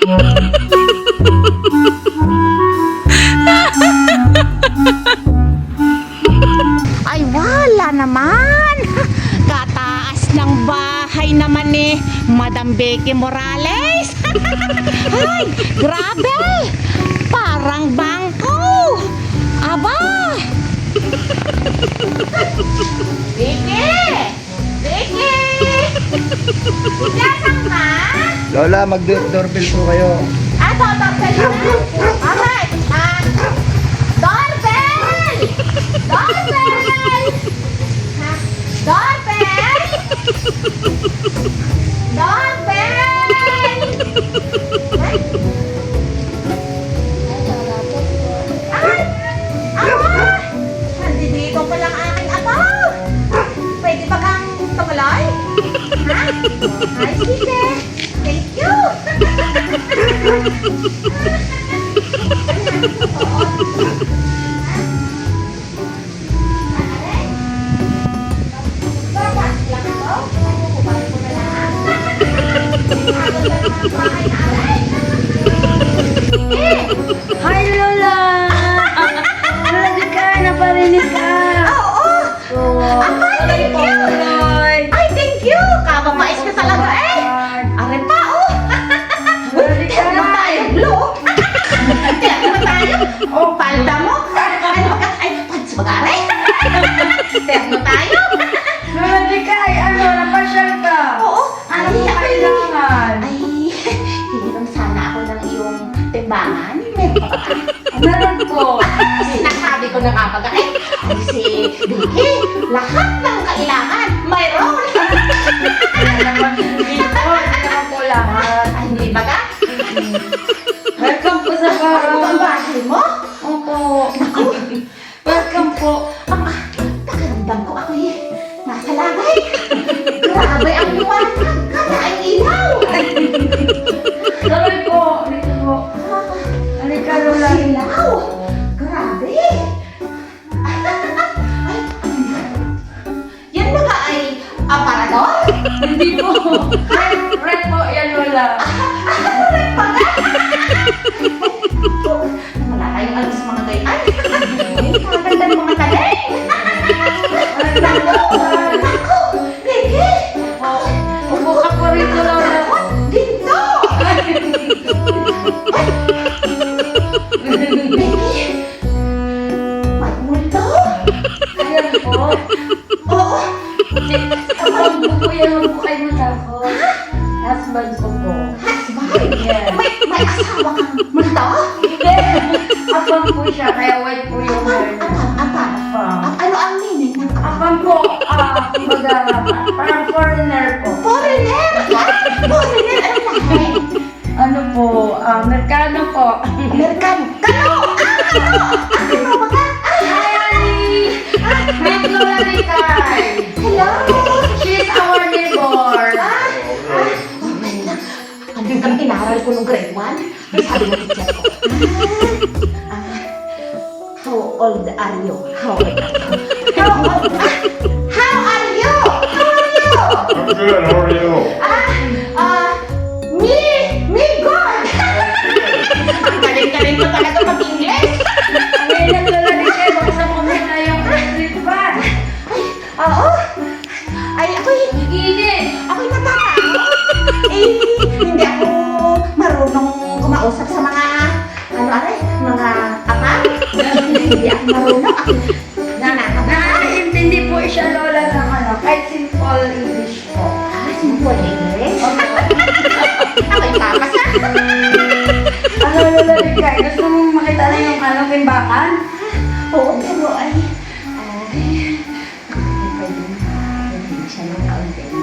Ay, wala naman. Kataas ng bahay naman ni Madam Becky Morales. Ay, grabe. Parang bangko. Aba. Becky! Becky! Nasaan ka? Lola, mag-doorbell po kayo. Doorbell na. Alright. Doorbell! Doorbell! Doorbell! Doorbell! Ay! Awa! Nandito pa lang aking apo. Pwede ba kang tumuloy? Ha? Ay, sige. Thank you. Hi, Lola! Ready ka? Naparinig ka? Oo! Ay, thank you! Ay, thank you! Kababais ka talaga eh! Are pa, oh! Ready ka? Terno tayo, blue! Terno tayo! Oh, palda mo! Ay, pants mag-aray! Terno tayo! Ready ka? Ay, ano? Napasyal ka? Oo! Ano mo kailangan? Ay, hiniram sana ako ng iyong timbangan. Meron pa ba? Meron po. Sinasabi ko na nga pag ay si Vicky, lahat ng kailangan mayroon. Kaya naman hindi po. Hindi naman po lahat. Ay, hindi ba ka? Welcome po sa Ano ang bahay. bahay mo? Opo. Welcome po. Pakiramdam ko ako nasa lagay. Grabe ang liwanag. Kada ay ilaw. Sorry po. Dito po. Halika, Lola. Ilaw. Grabe. Ay, yan ba ka ay aparador? Hindi po. Red po yan, Lola. Wala tayong alam sa mga gayon. Ay, kaganda ng mga taling. Naku! Naku! Vicky! Upo ka po rito, Lola. Dito! Vicky! May multo? Ayan po. Oo! Ang buko yan, huwag po kayo matakot. Husband ko po. Husband? Yes. May asawa kang multo? Hindi. Apang po siya, kaya white po yung hair niya. Apa? Ano ang meaning ng apa? Apang po, kumbaga, parang foreigner po. Foreigner! Foreigner! Ano lahi? Ano po, Mercado po. Amerikano! Kano! Ano ba ka? Hi, honey! Meet Lola Ricay. Hello! She's our neighbor. Hanggang kang inaral ko nung grade 1. Sabi ng teacher ko. How old are you? How old are you? How are you? How are you? I'm good. How are you? Me good! Ang galing-galing ko talaga mag-English. Ngayon lang Lola Ricay, baka sa moment na yung electric fan. Oo. Ay, ako'y natatakot. Hindi ako marunong kumausap sa mga, mga apa. Hindi ako marunong. Naiintindi po siya, Lola, ng kahit simple English po. Simple English? Ako'y papasa. Ano, Lola Ricay, gusto mong makita na yung timbakan? Oo, pero pwede siya ng kaunting.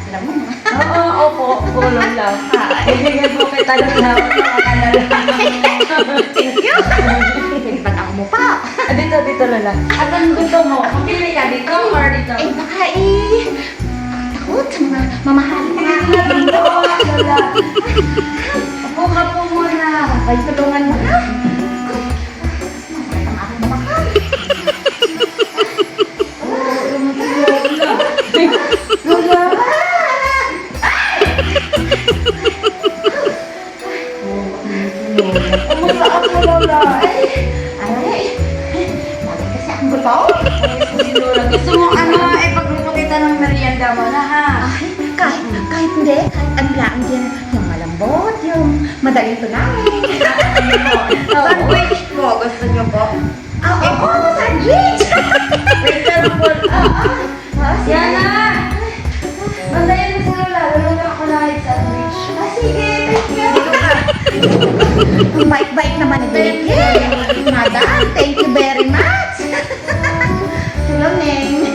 Alam mo na. Oo, opo, Lola. Bibigyan po kita ng makakalala. Thank you. Pwede ba mo pa? Dito, Lola. At ang gusto mo, pili ka dito or dito? Eh, baka takot sa mga mamahalin na Dito, Lola. Upo ka po muna. Ay, tulungan mo na. Masakit ang aking mamahal. Lola. Kumusta ka po, Lola? Ay, lagi kasi akong gutom. Si Lola, gusto mo pagluto kita ng merienda mo na ha? Ay, kahit hindi, kahit ano lang din, yung malambot, yung madaling tunahin. Sandwich po, gusto niyo po? Oo, sandwich! Wait ka lang po. Sige. Yan na! Bandayan mo si Lola, luluto ako na sandwich. Sige, thank you. Dito ka. Ang bait-bait naman ni Vicky. Madam, thank you very much. Hello, Neng.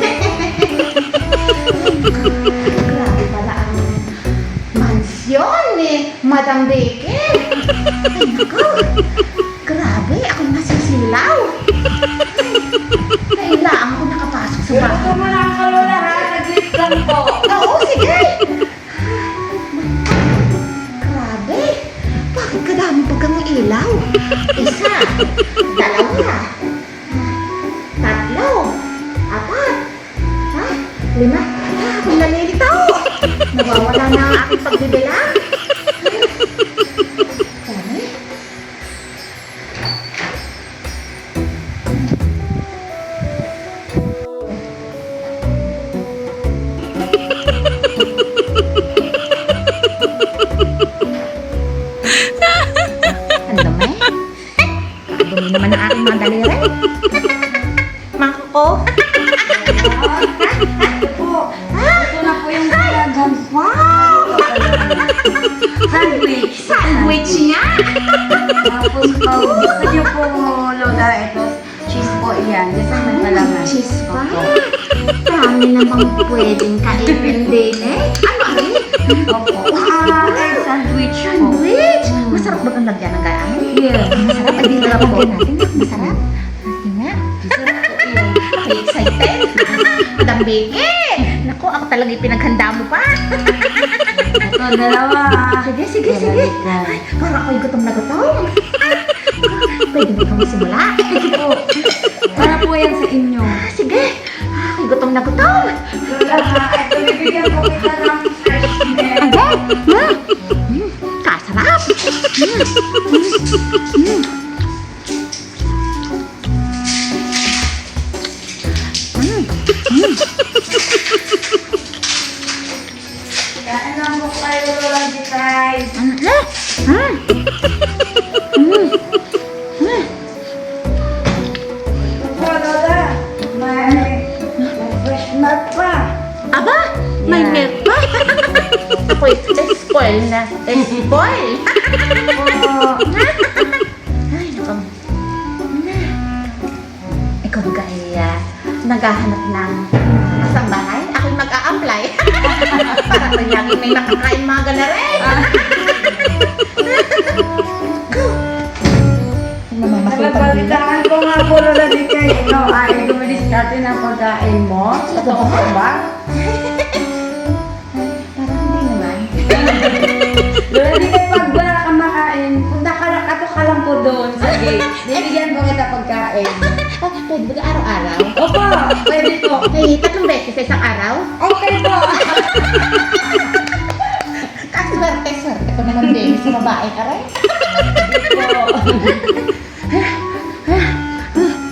Grabe pala ang mansyon ni Madam Vicky. Ay, naku. Grabe, ako'y masisilaw. Kailangan ko nakapasok sa bahay. Gusto mo lang ka, Lola ha? Nag-lift lang po. Oo, sige. Grabe. Bakit kadami pa kang ilaw? Isa, dalawa, tatlo, apat, ha? Lima. Akong nalilitaw. Nawawala na ang aking pagbibilang. Dami. Ang dami. Dumi naman ang aking mga daliri. Mako. Ito po. Ito na po yung kalagan. Wow! Sandwich. Sandwich niya. Tapos pag gusto niyo po, Lola, ito, cheese po yan. Kasi may kalaman. Cheese pa. Opo. Dami namang pwedeng kainin din eh. Ano rin? Opo. Ay, sandwich po. Sandwich. Masarap ba kang lagyan ng gayaan? Yeah. Masarap. Ay, di lagyan natin. Masarap. Hindi nga. Sarap po yun. Ako excited. Madam Vicky. Naku, ako talaga pinaghanda mo pa. Ito, dalawa. Sige, sige, sige. Ay, parang ako'y gutom na gutom. Pwede mo kang simula. Sige po. Para po yan sa inyo. Sige. Ako'y gutom na gutom. Lola, ha? Ito, bibigyan po kita ng fresh milk. Again. Kasarap. Kain lang po kayo, Lola, di guys. Opo, Lola. May fresh milk pa. Aba, may Yeah. milk pa. Ako'y spoil na. Spoil. Opo. Ay, nakam. Ikaw kaya naghahanap ng kasambahay? Ako'y mag-a-apply. Para sa lagi may nakakain mga ganarin. Nagpapalitaan ko nga po, Lola, di kayo. Ay, dumidiskarte ng pagkain mo. Totoo po ba? Parang hindi naman. Lola, di kayo pag wala kang makain, punta ka lang, ato ka lang po doon sa gate. Bibigyan ko kita pagkain. Oh, pwede ba araw-araw? Opo, pwede po. Ay, 3 beses sa isang araw? Okay po. Swerte ko naman din sa babae ka rin.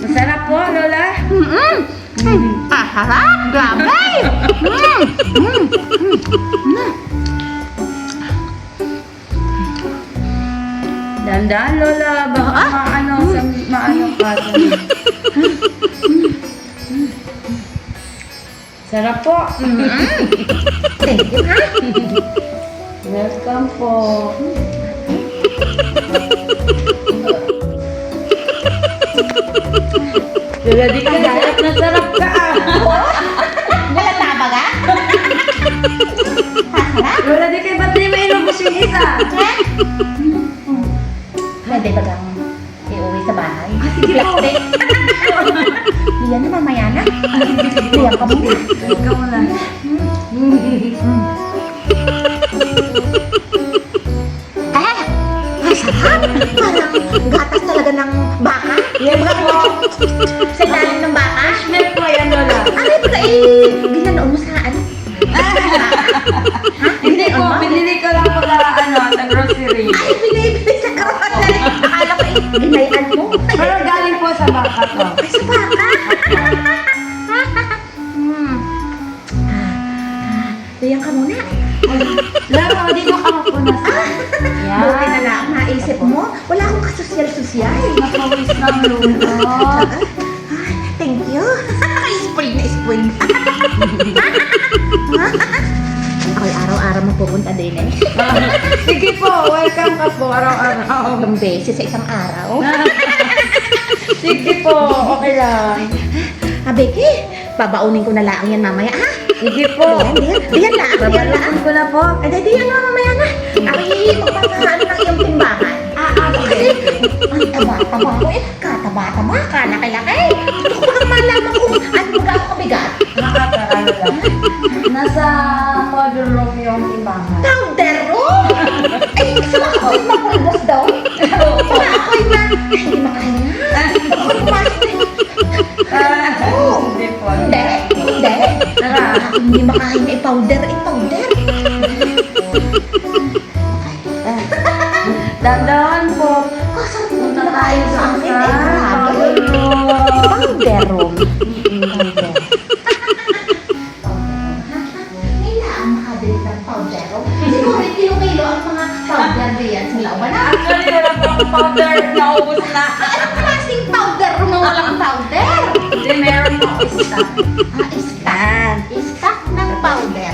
Masarap po, Lola. Sarap! Grabe! Dandan, Lola. Baka maano ka. Sarap po. Thank you, ha? Welcome po. Lola, di ka sarap na sarap ka. Galata ba ka? Sarap? Lola, di kayo ba't di mo inubos yung isa? Pwede ba kang iuwi sa bahay? Sige po. Diyan na, mamaya na. Diyan ka muna. Ikaw mo lang. Ay, sarap! Parang gatas talaga ng baka. Yes po. Sa ilalim ng baka. Milk po yan, Lola. Ano ba ginanoon mo sa ano? Hindi po, pinili ko lang po sa grocery. Ay, binibili sa grocery. to. Ay, sa baka. Diyan ka muna. Laro, dito ka mapunas. Yan. Buti na lang, naisip mo. Wala akong kasosyal-sosyal. Napawis ng lulo. Thank you. Spring na spring. Ako'y araw-araw magpupunta din eh. Sige po, welcome ka po araw-araw. Ilang beses sa isang araw. Sige po, okay lang. Becky, babaunin ko na lang yan mamaya, ha? Sige po. Diyan lang. Babalakan ko na po. Diyan lang mamaya na. Ako'y magpapahalo ng iyong timbangan. Kasi, ang taba-taba ko eh. Kataba-taba ka, laki-laki. Gusto ko bang malaman kung ano magkano kabigat? Nakakaralo lang. Nasa model room yung timbangan. Powder room! Ay, gusto mo ako'y mapulbos daw? Para ako'y hindi makahinga. Ako'y pumasok eh. Hindi po. Hindi. Tara. Hindi makahinga powder. Dandahan po. Kasarap Punta na tayo sa akin eh. model room. Powder room. Powder. Kailangan makabili ng powder room. Siguro kilo-kilo ang mga powder diyan sa lawan. Actually, wala po akong powder. Naubos na. Anong klaseng powder room na walang powder? Hindi, meron po isa. Stock. Stock ng powder.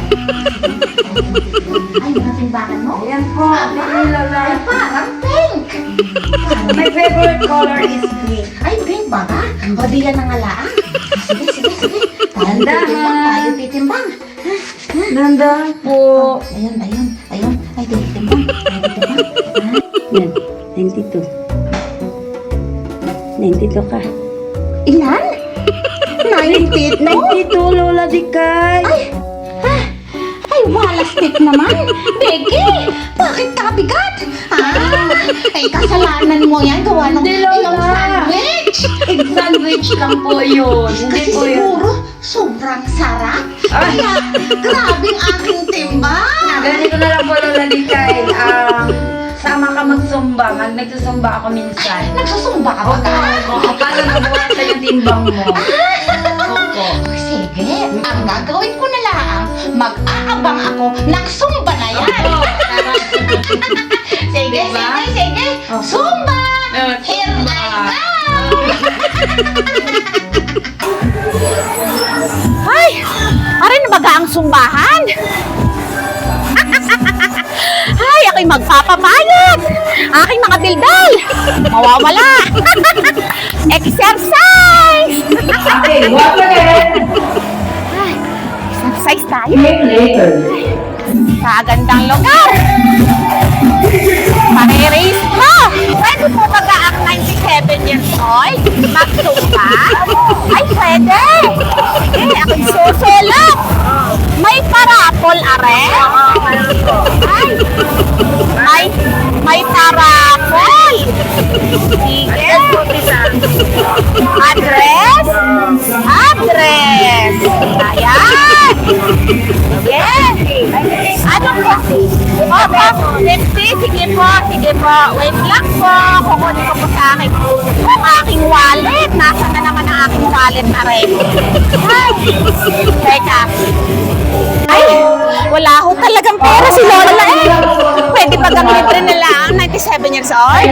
Ay, mga timbangan mo? Ayan po. Ay, Ay, parang pink. my favorite color is green. Ay, pink ba ba? O, di yan ang alaan. Sige. Dandahan. Tayo titimbang. Dandahan po. Ayun. Ay, titimbang. Yan, 92. 92 ka. Ilan? 92? 92, Lola Dikay. Ay, walastik naman. Becky, bakit kabigat? Ay, kasalanan mo yan. Gawa ng Hindi, Lola. iyong sandwich. Egg sandwich lang po yun. Hindi Kasi po yun. siguro, sobrang sarap. Ay. Kaya, grabing aking timbang. Ganito na lang po, Lola Dikay. Sama ka magsumba. Nagsusumba ako minsan. Nagsusumba ka ba ka? Oo, para nabuhat sa yung timbang mo. Opo. Sige, ang gagawin ko na lang, mag-aabang ako ng sumba na yan. Opo. Tara. Sige. Opo. Sumba! Oh, Here Sumba. Ay, aray na baga ang sumbahan. Ay, ako'y magpapabayad. Aking mga bildal. Mawawala. Exercise! Okay, what again? Ay, exercise tayo. Later. Kagandang lugar. Pare-race mo. Pwede po baga ang 97 years old magtumba? Ay, pwede. Eh, ako'y susulok. May parapol, are? Ay, may parapol. Sige. Address? Ayan. Sige. Ano po? Opo, 50. Sige po. Wait lang po. Kukunin ko po sa aking wallet. Nasaan na naman ang aking wallet na rin? Ay, teka. Ay, wala ho talagang pera si Lola eh. Pwede ba gang libre na lang? 97 years old?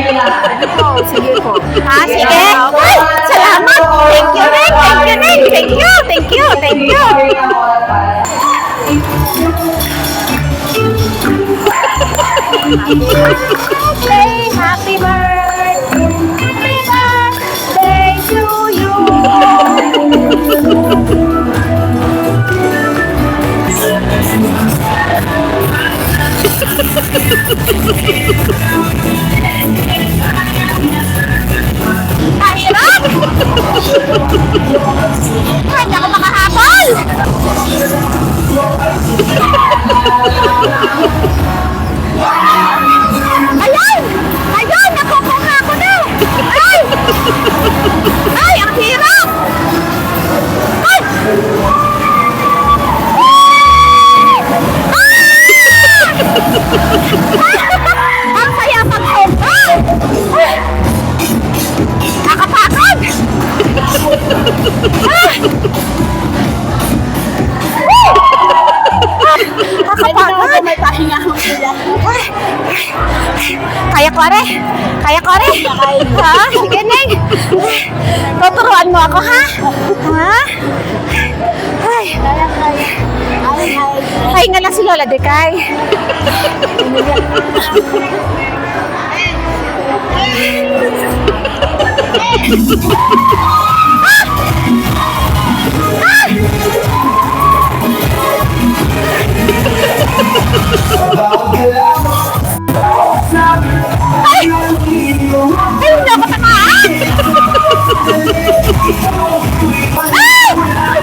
Sige po. Sige. Ay, salamat. Thank you, Ren. Thank you. Happy birthday to you. Kahirap! Hindi ako makahabol! Ayan! Ayun! Ako Kaya ko re. Kaya ko re. Ha? Sige, Neng. Tuturuan mo ako, ha? Ha? Ay. Ay nga lang si Lola Dekay. Ay! Ay, hindi ako tamaan! Ay!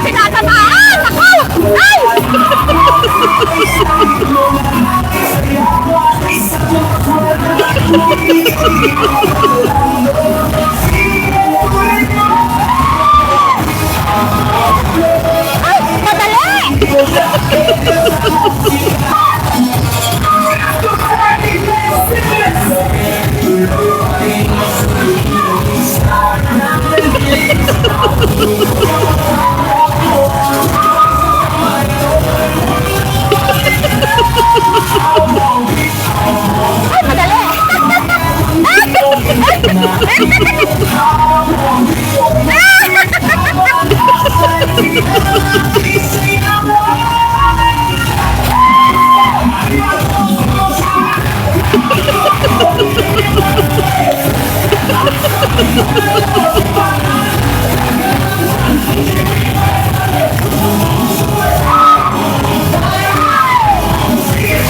Tinatamaan! Ako! Ay! Ay! Madali! Ay, madali!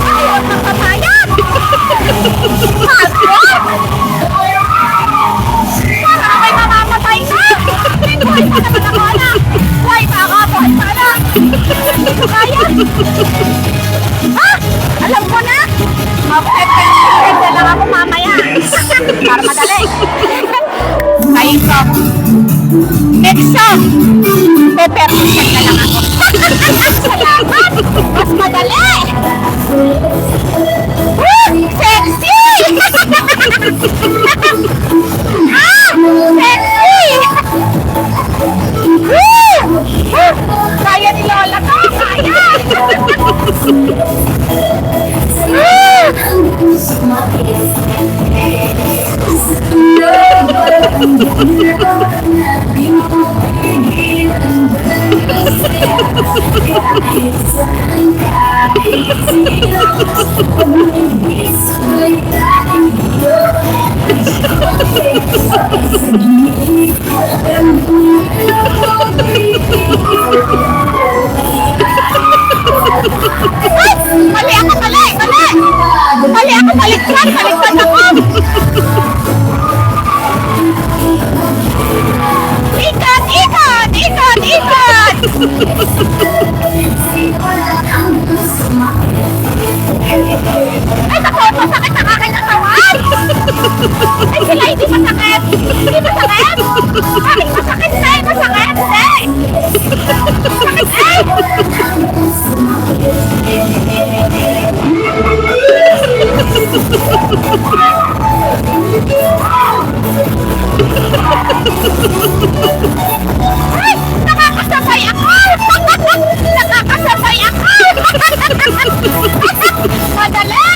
Ayaw na papayag! Para ako'y mamamatay na! Buhay pa naman ako, anak! Buhay pa ako! Buhay pa, anak! Hindi ko kaya! Ha? Alam ko na! Mag-pepper na lang ako mamaya! Para madali! Kain ko! Exo! Pepper na lang ako! Salamat! Mas madali! Sexy! Ah! Sexy! Kaya ni Lola to! Kaya! Ay! Mali ako! Mali! Mali! Mali ako! Baliktad! Baliktad ako! Ikot! Ikot! Ikot! Ikot! Ay, naku! Masakit ang aking katawan! Ay, sila hindi masakit! Hindi masakit! Bakit masakit, Nay? Masakit, Nay! Masakit, Nay! Ay! Nakakasabay ako! Nakakasabay ako! Madali!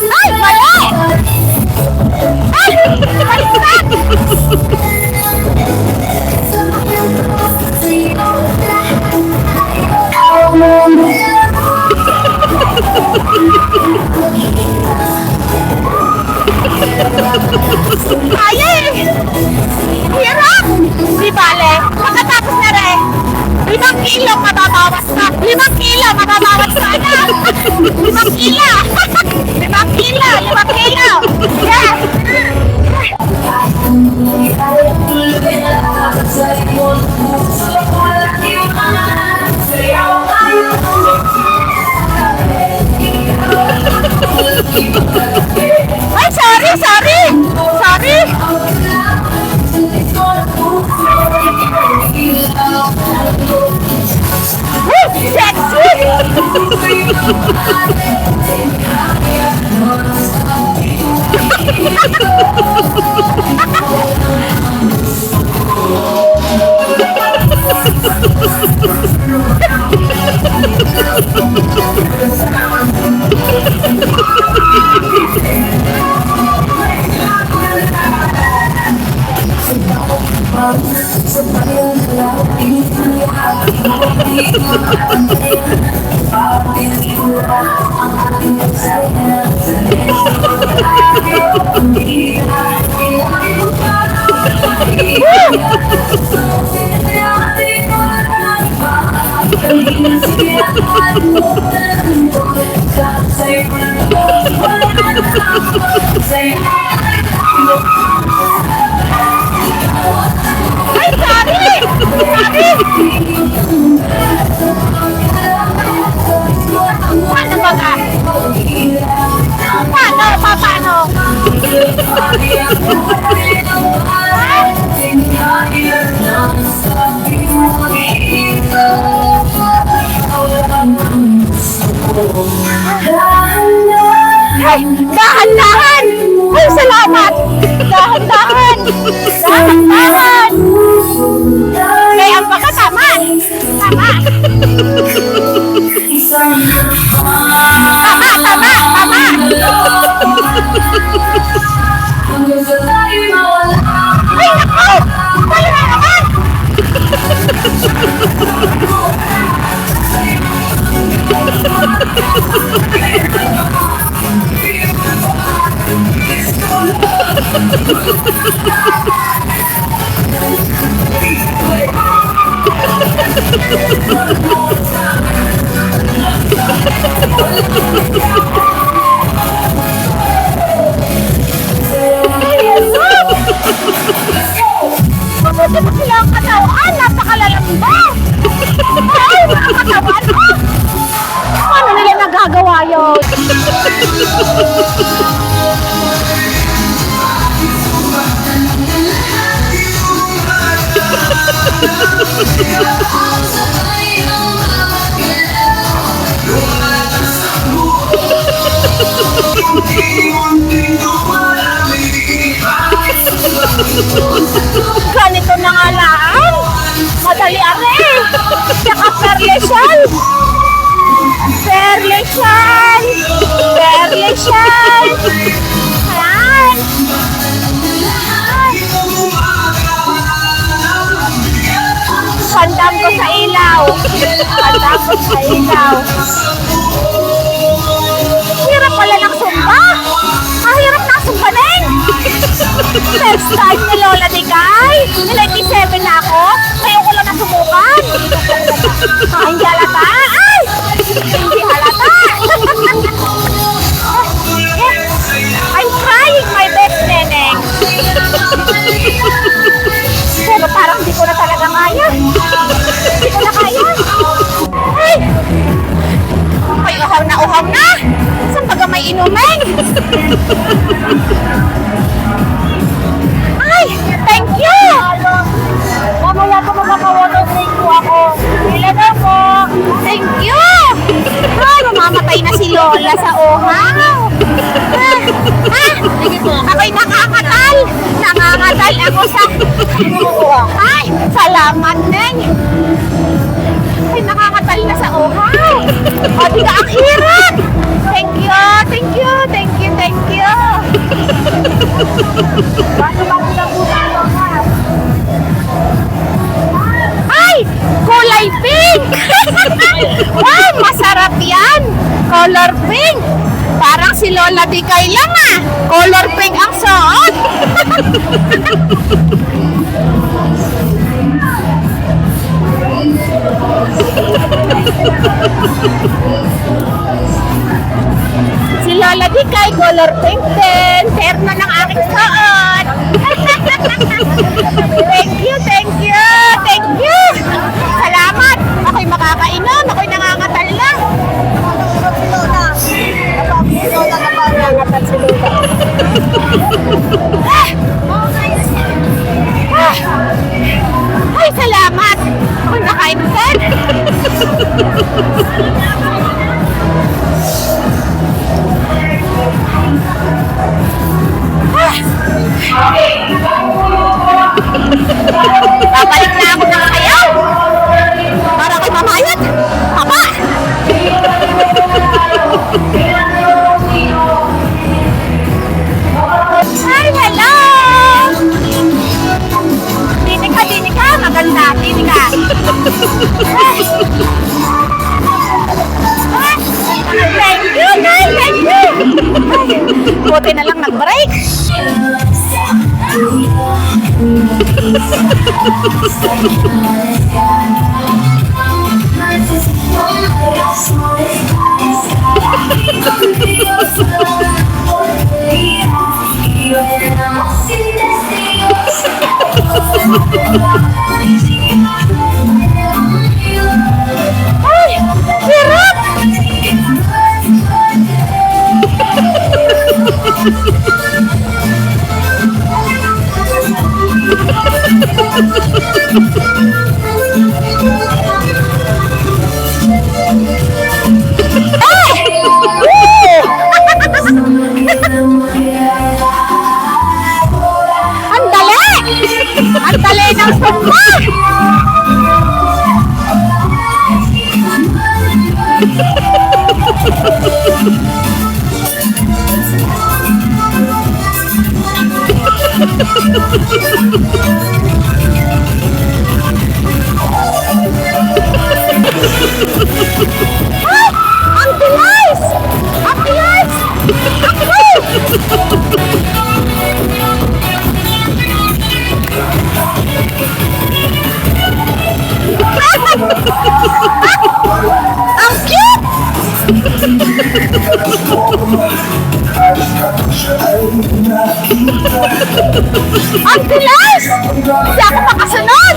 Ay! Mali! Ay! Baliktad! Kaya eh! Hirap! Di bale, makatapos na rin. 5 kilo matabawas na. 5 kilo matabawas na na. 5 kilo! 5 kilo! 5 kilo! Yes! Ay, sorry! Sorry! Sorry! Woo! Sexy! Ay, sorry! Sorry! Paano ba ka? Paano? Ay, dahan-dahan! Ay, salamat! Dahan-dahan! Dahan-dahan! Kaya ang baka tama! Tama! Tama! Ay, naku! Tayo na naman! Mabuti mo sila ang katawan, napakalalamba! Ay, mga katawan mo! Paano nila nagagawa yun? Ganito na nga lang. Madali are. Tsaka perlesyal. Perlesyal. Perlesyal. Ayan. Pandam ko sa ilaw. Pandam ko sa ilaw. Hirap pala ng sumba. Hirap na sumba din. First time ni Lola Dikay. 97 na ako. Ngayon ko lang nasubukan. Hindi halata. Ay! Hindi halata. I'm trying my best, Neneng. Pero parang hindi ko na talaga kaya. Hindi ko na kaya. Ay! May uhaw na. Saan baga may inumin? Ay! Thank you! Mamaya ko makakawato drink ko ako. Ilan na po? Thank you! Ay, mamamatay na si Lola sa uhaw. Ako'y nakakatal. Nakakatal ako sa... Ay! Salamat, Neng. Ay, nakakatal na sa uhaw. O, di ka ang hirap. Thank you. Ay! Kulay pink! Wow! Masarap yan! Color pink! Parang si Lola Dikay lang ah! Color pink ang suot! Si Lola Dikay, color pink din. Terno ng aking suot. Thank you. Salamat. Ako'y makakainom. Ako'y nangangatal na. Nangangatal si Lola. Ay, salamat. Ako'y nakainom. Babalik na ako ng sayaw para ako'y mamayat. Papa! Ay, hello! Dinig ka. Maganda, dinig ka. Thank you, guys! Thank you! Buti na lang nag-break. Ang dali! Ang dali ng sumpa! Ah! Ang bilis! Ang bilis! Ang bilis! Ang cute! Ang bilis! Hindi ako makasunod!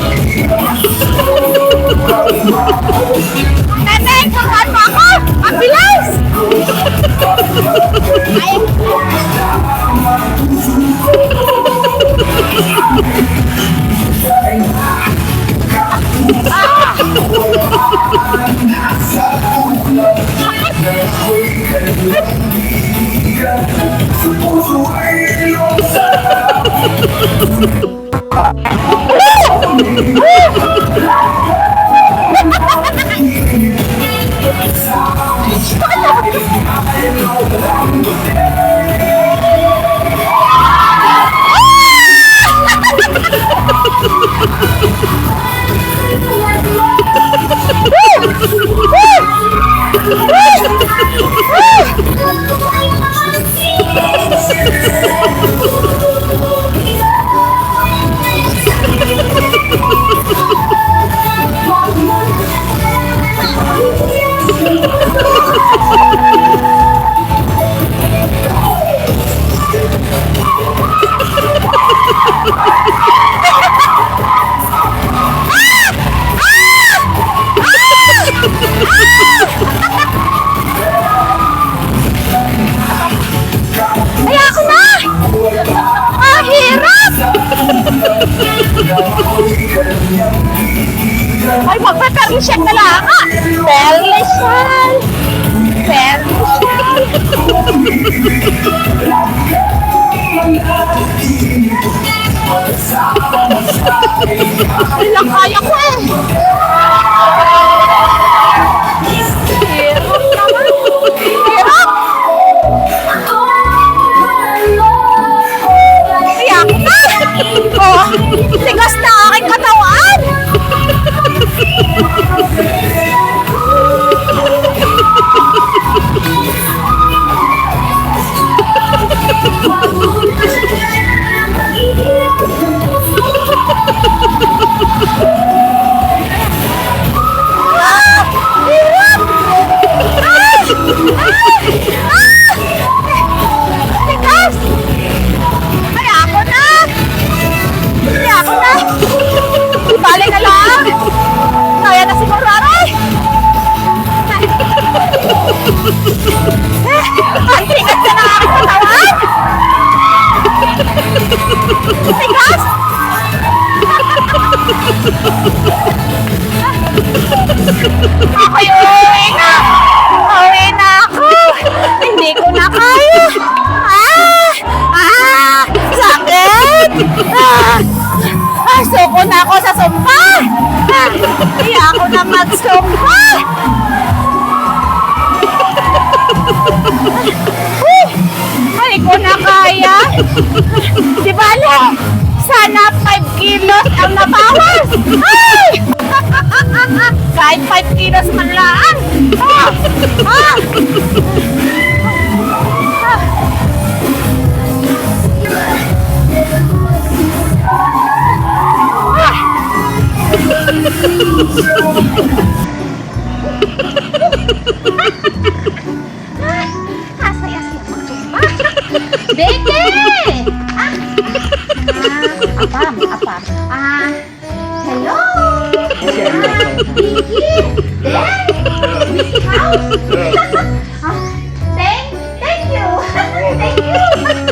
Neneng, turuan mo ako! Ang bilis! Ay! Ay, ako na! Ang hirap! Ay, magpa-permission na lang ako! Permission! Permission! Ay, lang kaya ko eh! Hirap naman! Hirap! Kaya ako na! Oh, tigas na aking katawan! Ah! Hirap! Ah! Ah! Tigas! Kaya ako na! Kaya ako na! Ibali na lang! Kaya na siguro, aray! Ang tigas na ng aking katawan! Tigas! Ako'y uuwi na! Uuwi na ako! Hindi ko na kaya! Ah! Ah! Sakit! Ah! Ah! Suko na ako sa sumpa! Ah! Kaya ako na magsumpa! Ay, ko na kaya! Di bale! Sana 5 kilos ang nabawas! Ay! Kahit 5 kilos man lang! Ah! Ah! Kasaya-saya magsumpa! Beke! Ah! Apam, apam. Ah, hello! Vicky! There! Vicky House! Ah, thank you! Thank you!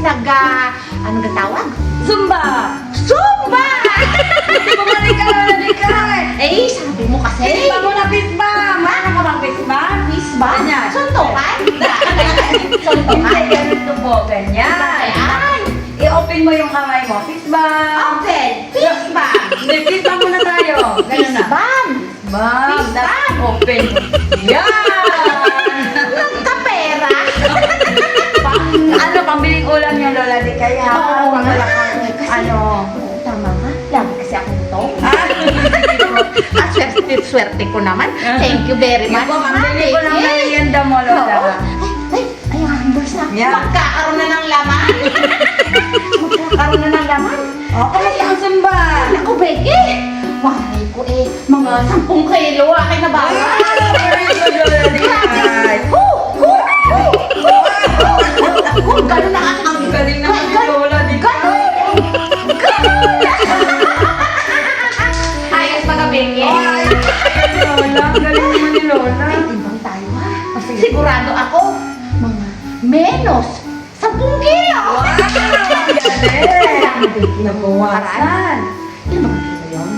ano na tawag? Zumba! Zumba! Bumalik ka Lola Dikay! Eh, sabi mo kasi. Pisba mo na pisba! Mano ka bang pisba? Pisba? Ganyan. Suntukan? Hindi, Suntukan? ganito po. Ganyan. Ayan. I-open mo yung kamay mo. Pisba! Open. Pisba. Hindi, pisba muna tayo. Ganun na. Pisbang. Pisba! Pisba. Open. Yan! Nagkapera. Pambiling ulam yung Lola Dikay ha? Oo, Pag wala nga. kang, Kasi- Tama ka. Lagi kasi akong to. Ah, Swerte ko naman. Thank you very much. Yan po, pambili ko ng Yes. merienda mo, Lola. Oo. Ay, ang bulsa. Yeah. Magkakaroon na ng laman. Magkakaroon na ng laman. Okay, ang Zumba! Naku, Becky. Waray ko mga 10 kilo akin na bawa. Very good, Lola Dikay. Ganun na aking Ang galing naman ni Lola Dikay. Ayos mga Becky. Ay, Lola, ang galing naman ni Lola. Ay, timbang tayo ha. Sigurado ako, mga menos 10 kilo. Galing! Nabawasan. Ilan mga kilo yun?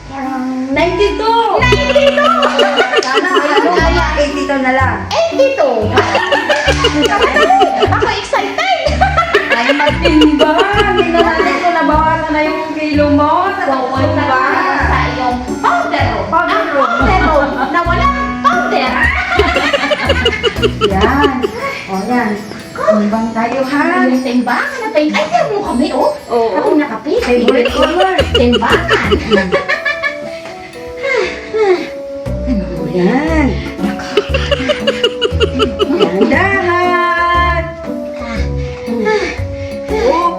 Parang 92! 92! Sana, kaya 82 na lang. 82! Ako excited! Ay, magtimba! Hindi na natin kung nabawasan na yung kilo mo. Pupunta Nabawasan tayo ba? sa iyong powder room. Powder Ang room. powder room na walang powder. Yan. O yan. Timbang tayo ha. Yung timbangan na tayo. Ay, tiyan mo kami, oh. Oo. Ako nakapit. Favorite color. Timbangan. O yan. Yan dahan. Oh.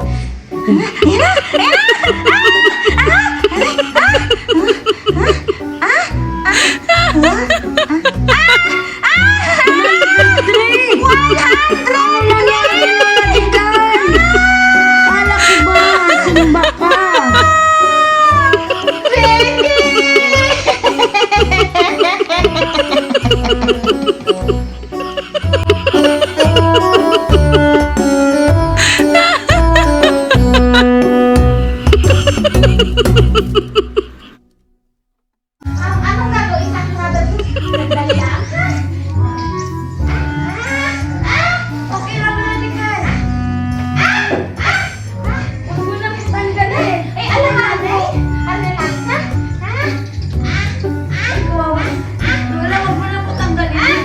Anong gagawin sa aking mother? Nagdali lang. Okay lang na, Dikay. Huwag mo nang tanggalin. Eh, alam nga, Anay. Ano lang, ha? Kawawa. Lola, huwag mo na po tanggalin.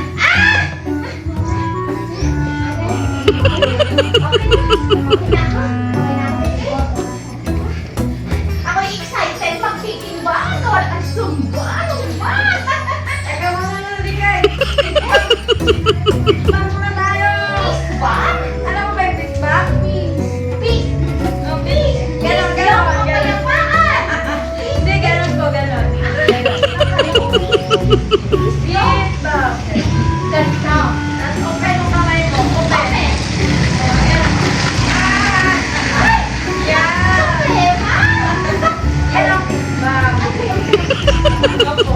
Ako excited magtitimba. Wala kang sumba. Teka muna na, Dikay. Pisba muna tayo. Ba? Alam mo ba yung pisba? Peace. Oh, peace. Ganon, ganon, ganon. Hindi, ganon po, ganon. Pisba. Ganito. Tapos open mo kamay mo. Open. Yeah. Hello, pisba. Opo.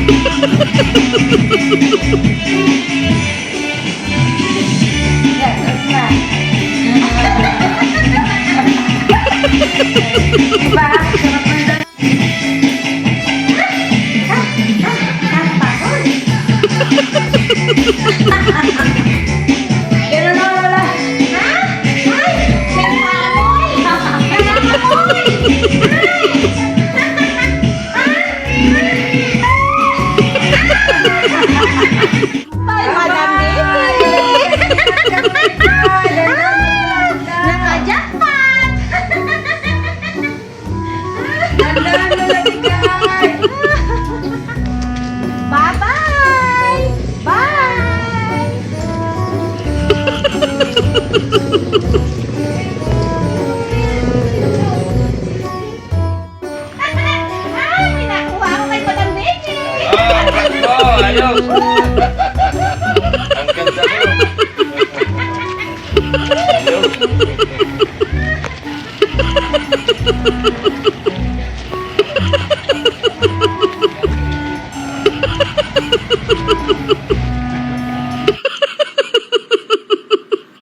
Thank you.